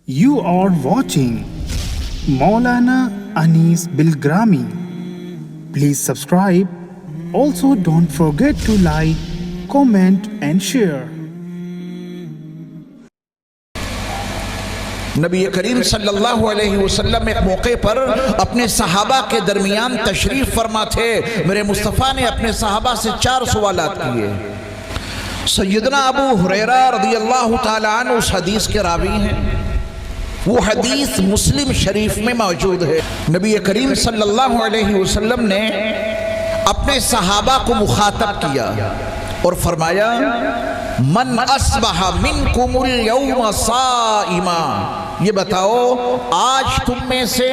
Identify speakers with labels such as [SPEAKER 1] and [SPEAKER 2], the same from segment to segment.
[SPEAKER 1] You are watching Maulana Anis Bilgrami. Please subscribe. Also don't forget to like, comment and share.
[SPEAKER 2] नबी करीम सल्लल्लाहु अलैहि वसल्लम एक मौके पर अपने सहाबा के दरमियान तशरीफ फरमा थे। मेरे मुस्तफ़ा ने अपने सहाबा से 4 सवालात किए। सैयदना अबू हुरैरा रज़ियल्लाहु ताला अन्हु उस हदीस के रावी हैं। वो हदीस मुस्लिम शरीफ में मौजूद है। नबी करीम सल्लल्लाहु अलैहि वसल्लम ने अपने सहाबा को मुखातब किया और फरमाया, मन अस्बहा मिनकुमुल यौम साइमा, ये बताओ आज तुम में से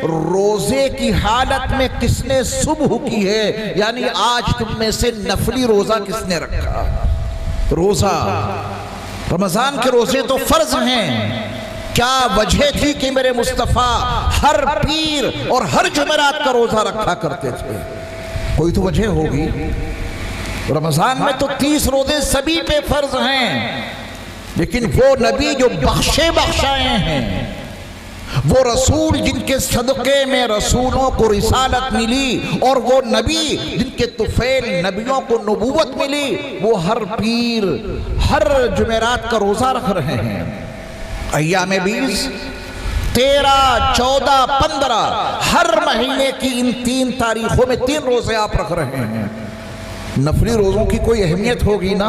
[SPEAKER 2] रोजे की हालत में किसने सुबह की है, यानी आज तुम में से नफली रोजा किसने रखा। रोजा रमजान के रोजे तो फर्ज हैं। क्या वजह थी कि मेरे मुस्तफ़ा हर पीर और हर जुमेरात का रोजा रखा करते थे? कोई तो वजह होगी। रमजान में तो 30 रोजे सभी पे फर्ज हैं, लेकिन वो नबी जो बख्शे बख्शाए हैं, वो रसूल जिनके सदक़े में रसूलों को रिसालत मिली, और वो नबी जिनके तुफैल नबियों को नबूवत मिली, वो हर पीर हर जुमेरात का रोजा रख रहे हैं। अय्यामे 20, 13, 14, 15 हर महीने की इन 3 तारीखों में 3 रोजे आप रख रहे हैं। नफली रोजों की कोई अहमियत होगी ना?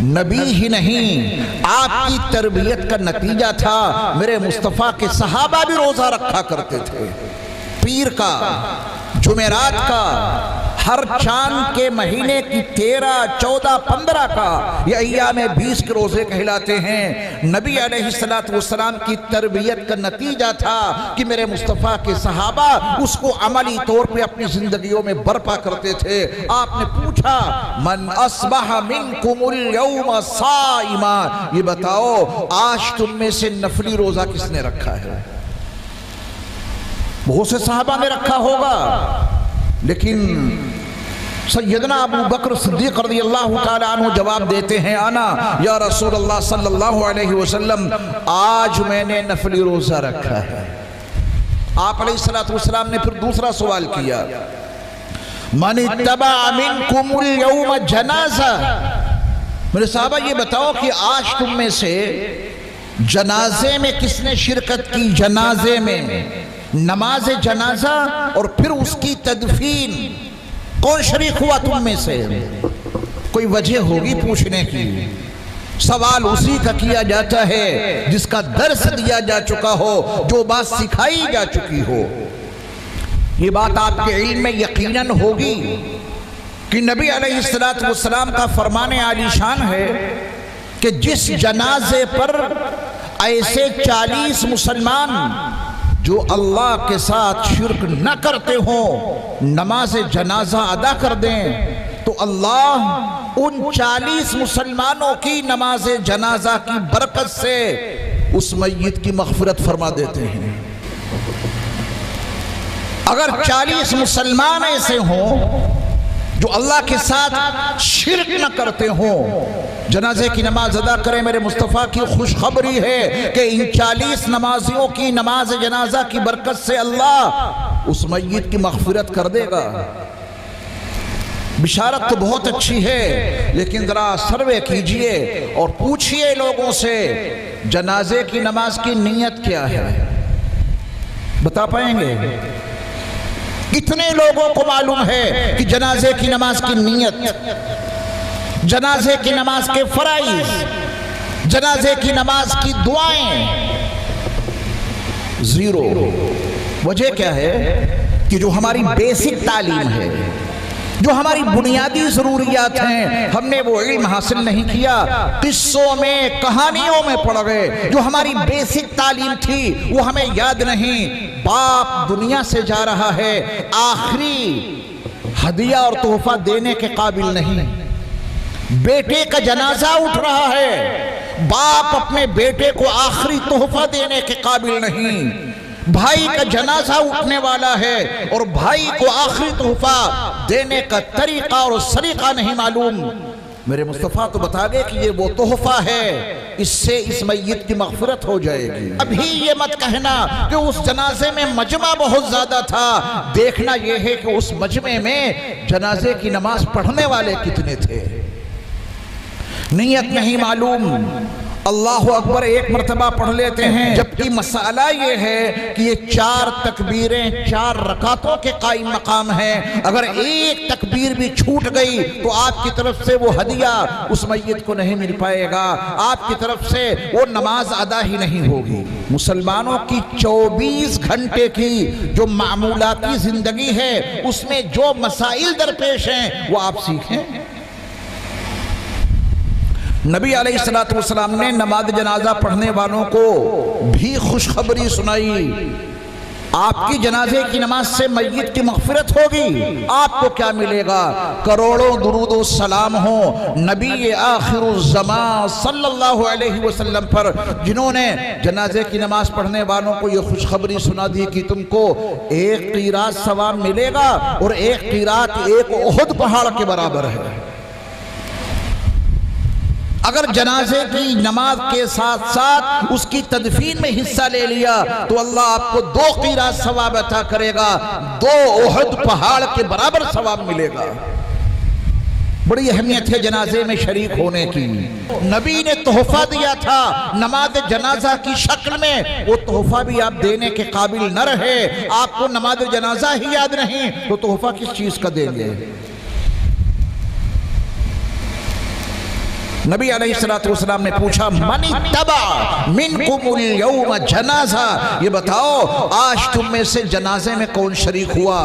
[SPEAKER 2] नबी ही नहीं, आपकी तरबियत का नतीजा था। मेरे मुस्तफ़ा के सहाबा भी रोजा रखा करते थे, पीर का, जुमेरात का, हर चांद के महीने की 13, 14, 15 का, ये अय्यामे 20 के रोजे कहलाते हैं। नबी अलैहिस्सलातु वस्सलाम की तरबियत का नतीजा था कि मेरे मुस्तफ़ा के सहाबा उसको अमली तौर पे अपनी जिंदगियों में बर्पा करते थे। आपने पूछा, मन अस्बहा मिनकुमुल यौम साइमा, ये बताओ आज तुम में से नफली रोजा किसने रखा है? बहुत से सहाबा ने रखा होगा, लेकिन सैयदना अबू बकर सिद्दीक़ रज़ियल्लाहु ताला अन्हु जवाब देते हैं, आना या रसूल अल्लाह सल्लल्लाहु अलैहि वसल्लम, आज मैंने नफली रोजा रखा है। आप अलैहिस्सलातु वस्सलाम ने फिर दूसरा सवाल किया, मन इत्तबा मिनकुमुल यौम जनाजा, मेरे साहबा ये बताओ कि आज तुम में से जनाजे में किसने शिरकत की? जनाजे में नमाज जनाजा और फिर उसकी तदफीन, कौन शरीक हुआ तुम में से? कोई वजह होगी पूछने की। सवाल उसी का किया जाता है जिसका दर्स दिया जा चुका हो, जो बात सिखाई जा चुकी हो। ये बात आपके इल्म में यकीनन होगी कि नबी अलैहिस्सलातु वस्सलाम का फरमाने आलीशान है कि जिस जनाजे पर ऐसे 40 मुसलमान जो अल्लाह के साथ शिर्क न करते हो नमाज जनाजा अदा कर दें, तो अल्लाह उन 40 मुसलमानों की नमाज जनाजा की बरकत से उस मय्यत की मग़फ़िरत फरमा देते हैं। अगर 40 मुसलमान ऐसे हों जो अल्लाह के साथ शिर्क न करते हो, जनाजे की नमाज अदा करें, मेरे मुस्तफ़ा की खुशखबरी है कि इन 40 नमाजियों की नमाज जनाजा की बरकत से अल्लाह उस मय्यत की मग़फ़िरत कर देगा। बिशारत तो बहुत अच्छी है, लेकिन जरा सर्वे कीजिए और पूछिए लोगों से, जनाजे की नमाज की नीयत क्या है? बता पाएंगे? कितने लोगों को मालूम है कि जनाजे की नमाज की नीयत, जनाजे की नमाज के फराइज, जनाजे की नमाज की दुआएं? जीरो। वजह क्या है कि जो हमारी बेसिक तालीम है, जो हमारी बुनियादी जरूरियात हैं, हमने वो इल्म हासिल नहीं किया, किस्सों में कहानियों में पड़ गए। जो हमारी बेसिक तालीम थी वो हमें याद नहीं। बाप दुनिया से जा रहा है, आखिरी हदिया और तोहफा देने के काबिल नहीं। बेटे का जनाजा उठ रहा है, बाप अपने बेटे को आखिरी तोहफा देने के काबिल नहीं। भाई का जनाजा उठने वाला है और भाई को आखिरी तोहफा देने का तरीका और सलीका नहीं मालूम। मेरे मुस्तफ़ा तो बता गए कि ये वो तोहफा है, इससे इस मैयत की मग़फ़िरत हो जाएगी। अभी ये मत कहना कि उस जनाजे में मजमा बहुत ज्यादा था। देखना यह है कि उस मजमे में जनाजे की नमाज पढ़ने वाले कितने थे। नियत नहीं मालूम, अल्लाह अकबर एक मरतबा पढ़ लेते हैं, जबकि मसाला ये है कि ये 4 तकबीरें 4 रकातों के कायम मकाम है। अगर एक तकबीर भी छूट गई तो आपकी तरफ से वो हदिया उस मैयत को नहीं मिल पाएगा, आपकी तरफ से वो नमाज अदा ही नहीं होगी। मुसलमानों की 24 घंटे की जो मामूलाती जिंदगी है उसमें जो मसाइल दरपेश हैं वो आप सीखें। नबी अलैहिस्सलातु वस्सलाम ने नमाज जनाजा पढ़ने वालों को भी खुशखबरी सुनाई। आपकी जनाजे की नमाज से मैयत की मग़फ़िरत होगी। आपको क्या मिलेगा? करोड़ों दुरूद व सलाम हो नबी आखिरुज़्ज़मान सल्लल्लाहु अलैहि वसल्लम पर, जिन्होंने जनाजे की नमाज पढ़ने वालों को ये खुशखबरी सुना दी कि तुमको 1 क़ीरात सवाब मिलेगा और 1 क़ीरात 1 उहद पहाड़ के बराबर है। अगर जनाजे की नमाज के साथ साथ उसकी तदफीन में हिस्सा ले लिया तो अल्लाह आपको 2 क़ीरात सवाब अता करेगा, 2 उहद पहाड़ के बराबर सवाब मिलेगा। बड़ी अहमियत है जनाजे में शरीक होने की। नबी ने तोहफा दिया था नमाज जनाजा की शक्ल में, वो तोहफा भी आप देने के काबिल न रहे, आपको नमाज जनाजा ही याद नहीं तो तोहफा किस चीज का देंगे। नबी अलैहिस्सलाम ने पूछा मन इत्तबा मिनकुमुल यौम जनाजा, ये बताओ आज तुम में से जनाजे में कौन शरीक हुआ।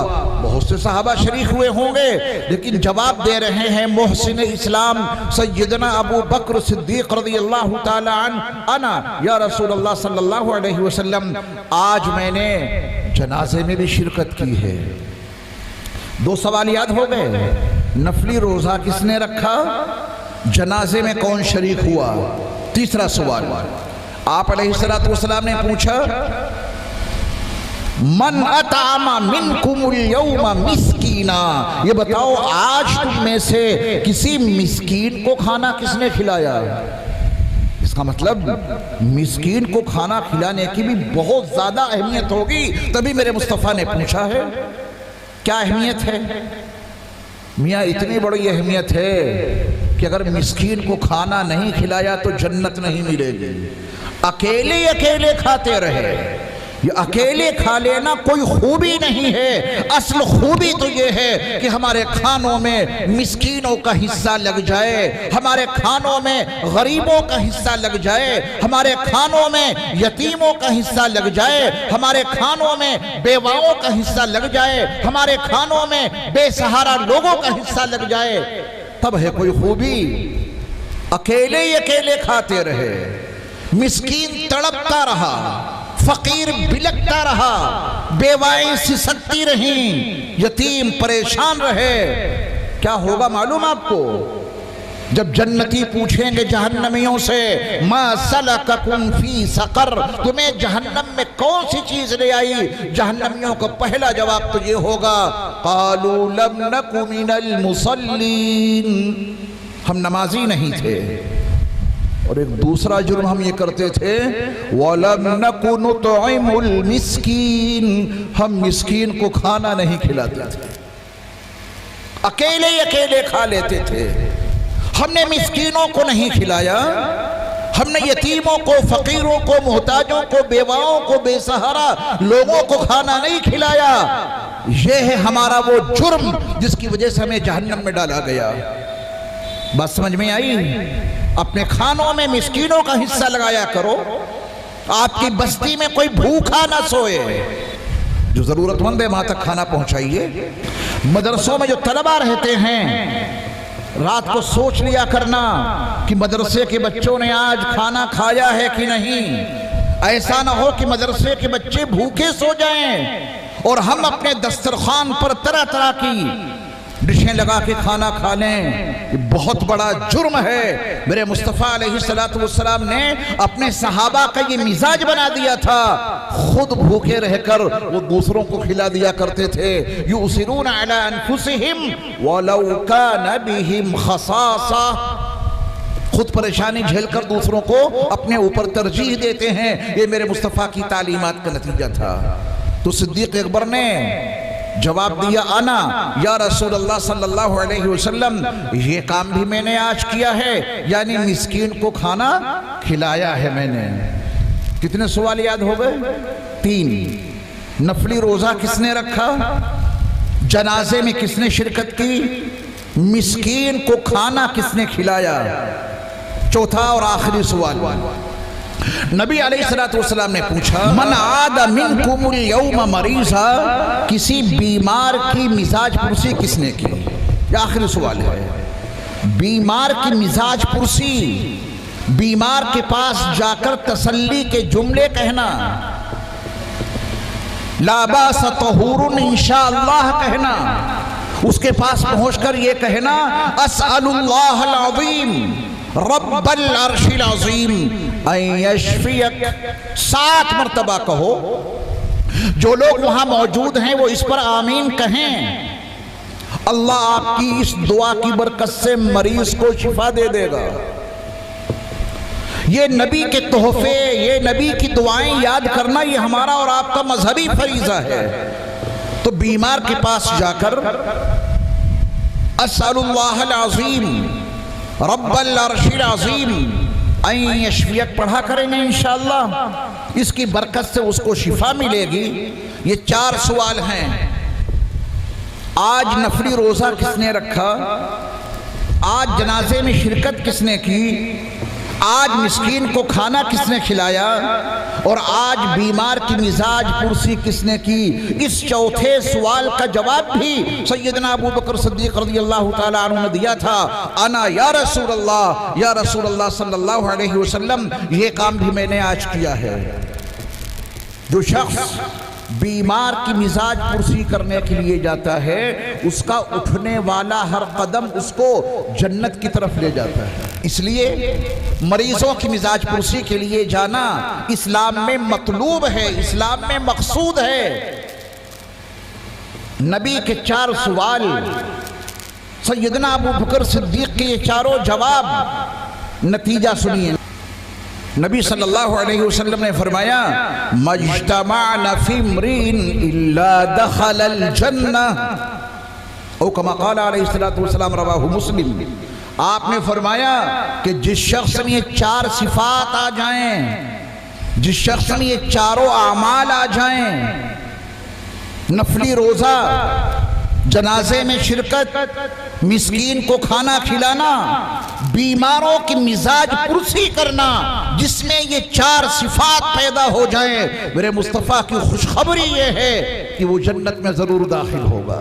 [SPEAKER 2] बहुत से सहाबा शरीक हुए होंगे, लेकिन जवाब दे रहे हैं मोहसिन इस्लाम सैयदना अबू बकर सिद्दीक रज़ियल्लाहु ताला अन्हु, या रसूल अल्लाह सल्लल्लाहु अलैहि वसल्लम आज मैंने जनाजे में भी शिरकत की है। 2 सवाल याद हो गए। नफली रोजा किसने रखा, जनाजे में कौन शरीक हुआ। तीसरा सवाल आप अलैहिस्सलातु वस्सलाम ने पूछा मन अतामा मिनकुमुल यौमा मिस्कीना, ये बताओ आज तुम में से किसी मिस्कीन को खाना किसने खिलाया। इसका मतलब मिस्कीन को खाना खिलाने की भी बहुत ज्यादा अहमियत होगी, तभी मेरे मुस्तफ़ा ने पूछा है। क्या अहमियत है मियाँ? इतनी बड़ी अहमियत है कि अगर मिस्कीन को खाना नहीं खिलाया तो जन्नत नहीं मिलेगी। अकेले अकेले खाते रहे, ये अकेले खा लेना कोई खूबी नहीं है। असल खूबी तो ये है कि हमारे खानों में मिस्कीनों का हिस्सा लग जाए, हमारे खानों में गरीबों का हिस्सा लग जाए, हमारे खानों में यतीमों का हिस्सा लग जाए, हमारे खानों में बेवाओं का हिस्सा लग जाए, हमारे खानों में बेसहारा लोगों का हिस्सा लग जाए, तब है कोई खूबी। अकेले ही अकेले खाते रहे, मिस्कीन तड़पता रहा, फकीर बिलकता रहा, बेवाएं सिसकती रहीं, यतीम परेशान रहे। क्या होगा मालूम आपको? जब जन्नती पूछेंगे जहन्नमियों से मा सलककुम फी सकर, तुम्हें जहन्नम में कौन सी चीज ले आई, जहन्नमियों का पहला जवाब तो ये होगा कालू लम नकु मिनल मुसल्लीन, हम नमाजी नहीं थे। और एक दूसरा जुर्म हम ये करते थे वलम नकु नुतइमुल मिस्कीन, हम मिस्कीन को खाना नहीं खिलाते थे, अकेले अकेले खा लेते थे। हमने मिस्कीनों को नहीं खिलाया, हमने यतीमों को, फकीरों को, मोहताजों को, बेवाओं को, बेसहारा लोगों को खाना नहीं खिलाया। यह है हमारा वो जुर्म जिसकी वजह से हमें जहन्नम में डाला गया। बात समझ में आई? अपने खानों में मिस्कीनों का हिस्सा लगाया करो। आपकी बस्ती में कोई भूखा ना सोए, जो जरूरतमंद है वहां तक खाना पहुंचाइए। मदरसों में जो तलबा रहते हैं रात को सोच लिया करना कि मदरसे के बच्चों ने आज खाना खाया है कि नहीं। ऐसा ना हो कि मदरसे के बच्चे भूखे सो जाएं और हम अपने दस्तरखान पर तरह तरह की डिशें लगा के खाना खा लें। ये बहुत बड़ा जुर्म है। मेरे मुस्तफ़ा अलैहिस्सलातु वस्सलाम ने अपने सहाबा का ये मिजाज बना दिया था, खुद भूखे रहकर वो दूसरों को खिला दिया करते थे। युसिरून अला अनफुसिहिम वलौ कान बिहिम खसासा, खुद परेशानी झेलकर दूसरों को अपने ऊपर तरजीह देते हैं। ये मेरे मुस्तफ़ा की तालीमात का नतीजा था। तो सिद्दीक़ अकबर ने जवाब दिया, आना या रसूल अल्लाह सल्लल्लाहु अलैहि वसल्लम, ये काम भी मैंने आज किया है, यानी मिस्कीन को खाना खिलाया है मैंने। कितने सवाल याद हो गए? 3। नफली रोजा किसने रखा? जनाजे में किसने शिरकत की? मिस्कीन को खाना किसने खिलाया? चौथा और आखिरी सवाल, नबी अलैहिस्सलातु वस्सलाम ने पूछा, मन आदा मिनकुमुल यौम मरीज़ा, किसी बीमार की मिजाज पुरसी किसने की? यह आखिरी सवाल है। बीमार की मिजाज पुरसी, बीमार के पास जाकर तसल्ली के जुमले कहना, ला बास तहूरुन इंशाअल्लाह कहना, उसके पास पहुंचकर यह कहना, अस्अलुल्लाहल अज़ीम रब्बल अर्शिल अज़ीम अन यशफियक, 7 मरतबा कहो। जो लोग वहां मौजूद हैं वो इस पर आमीन कहें। अल्लाह आपकी इस दुआ की बरकत से मरीज को शिफा दे देगा। ये नबी के तोहफे, ये नबी की दुआएं याद करना, ये हमारा और आपका मजहबी फरीजा है। तो बीमार के पास जाकर अस्अलुल्लाहल अज़ीम रब्बल अर्शिल अज़ीम अन यशफियक पढ़ा करेंगे इंशाअल्लाह, इसकी बरकत से उसको शिफा मिलेगी। ये 4 सवाल हैं। आज नफली रोजा किसने रखा? आज जनाजे में शिरकत किसने की? आज मिस्कीन को खाना किसने खिलाया? और आज बीमार की मिजाज पुरसी किसने की? इस चौथे सवाल का जवाब भी सैयदना अबू बकर सिद्दीक़ रज़ियल्लाहु ताला अन्हु ने दिया था। आना या रसूल अल्लाह सल्लल्लाहु अलैहि वसल्लम, ये काम भी मैंने आज किया है। जो शख्स बीमार की मिजाज पुरसी करने के लिए जाता है, उसका उठने वाला हर कदम उसको जन्नत की तरफ ले जाता है। इसलिए मरीजों की मिजाज पुरसी के लिए जाना इस्लाम में मतलूब है, इस्लाम में मकसूद है। नबी के 4 सवाल, सैयदना अबू बकर सिद्दीक़ के ये चारों जवाब, नतीजा सुनिए। नबी सल्लल्लाहु अलैहि वसल्लम ने फरमाया, मज्तमाअना फी इम्रिन इल्ला दखलल जन्नह औ कमा क़ाल अलैहिस्सलातु वस्सलाम, रवाहु मुस्लिम। आपने फरमाया कि जिस शख्स में ये 4 सिफात आ जाएं, जिस शख्स में ये चारों आमाल आ जाएं, नफली रोजा, जनाजे में शिरकत, मिस्कीन को खाना खिलाना, बीमारों की मिजाज पुरसी करना, जिसमें ये 4 सिफात पैदा हो जाएं, मेरे मुस्तफ़ा की खुशखबरी ये है कि वो जन्नत में जरूर दाखिल होगा।